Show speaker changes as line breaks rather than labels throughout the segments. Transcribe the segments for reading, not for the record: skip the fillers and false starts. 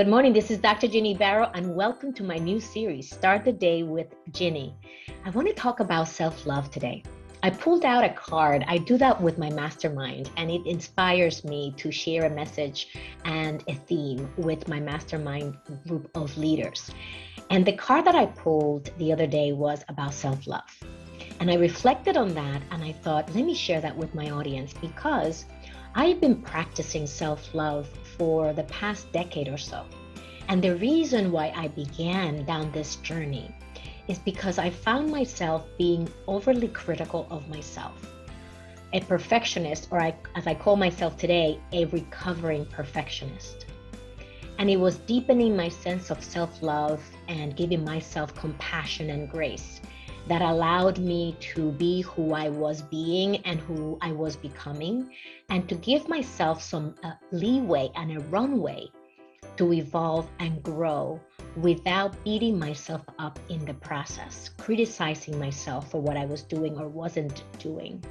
Good morning, this is Dr. Ginny Baro, and welcome to my new series, Start the Day with Ginny. I want to talk about self-love today. I pulled out a card. I do that with my mastermind, and it inspires me to share a message and a theme with my mastermind group of leaders. And the card that I pulled the other day was about self-love. And I reflected on that, and I thought, let me share that with my audience, because I've been practicing self-love for the past decade or so. And the reason why I began down this journey is because I found myself being overly critical of myself. A perfectionist, or as I call myself today, a recovering perfectionist. And it was deepening my sense of self-love and giving myself compassion and grace that allowed me to be who I was being and who I was becoming, and to give myself some leeway and a runway to evolve and grow without beating myself up in the process, criticizing myself for what I was doing or wasn't doing.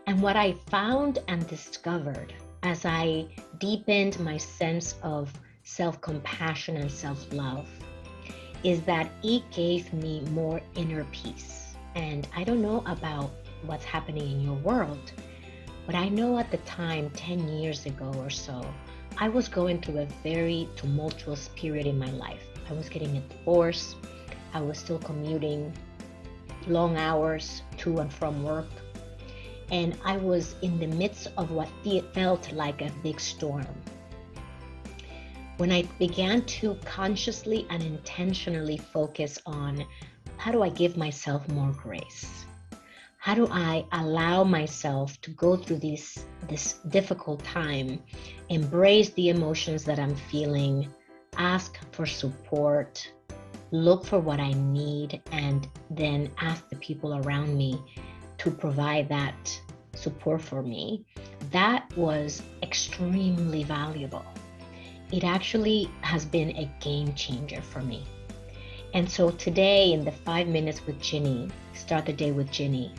And what I found and discovered as I deepened my sense of self-compassion and self-love is that it gave me more inner peace. And I don't know about what's happening in your world, but I know at the time, 10 years ago or so, I was going through a very tumultuous period in my life. I was getting a divorce. I was still commuting long hours to and from work. And I was in the midst of what felt like a big storm. When I began to consciously and intentionally focus on how do I give myself more grace? How do I allow myself to go through this difficult time, embrace the emotions that I'm feeling, ask for support, look for what I need, and then ask the people around me to provide that support for me? That was extremely valuable. It actually has been a game changer for me. And so today in the 5 minutes with Ginny, Start the Day with Ginny,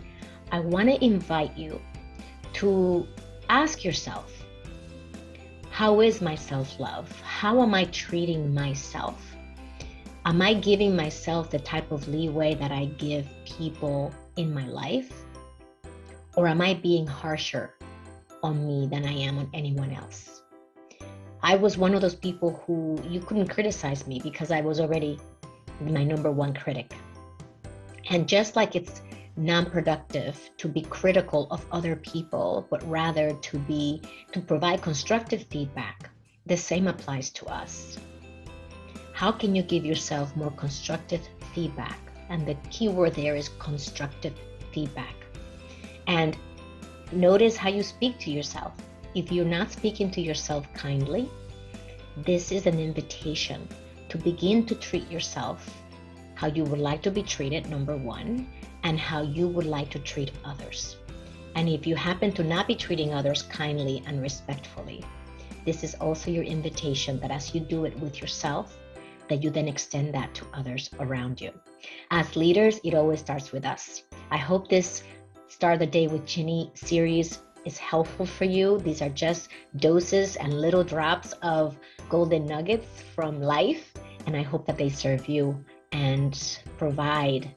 I want to invite you to ask yourself, how is my self-love? How am I treating myself? Am I giving myself the type of leeway that I give people in my life? Or am I being harsher on me than I am on anyone else? I was one of those people who you couldn't criticize me because I was already my number one critic. And just like it's non-productive to be critical of other people, but rather to provide constructive feedback, the same applies to us. How can you give yourself more constructive feedback? And the key word there is constructive feedback. And notice how you speak to yourself. If you're not speaking to yourself kindly, this is an invitation to begin to treat yourself how you would like to be treated, number one, and how you would like to treat others. And if you happen to not be treating others kindly and respectfully, this is also your invitation that as you do it with yourself, that you then extend that to others around you. As leaders, it always starts with us. I hope this Start the Day with Ginny series is helpful for you. These are just doses and little drops of golden nuggets from life, and I hope that they serve you and provide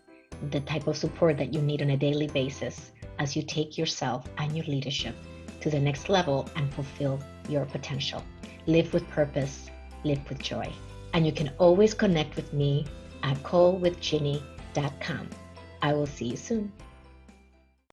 the type of support that you need on a daily basis as you take yourself and your leadership to the next level and fulfill your potential. Live with purpose, live with joy. And you can always connect with me at callwithginny.com. I will see you soon.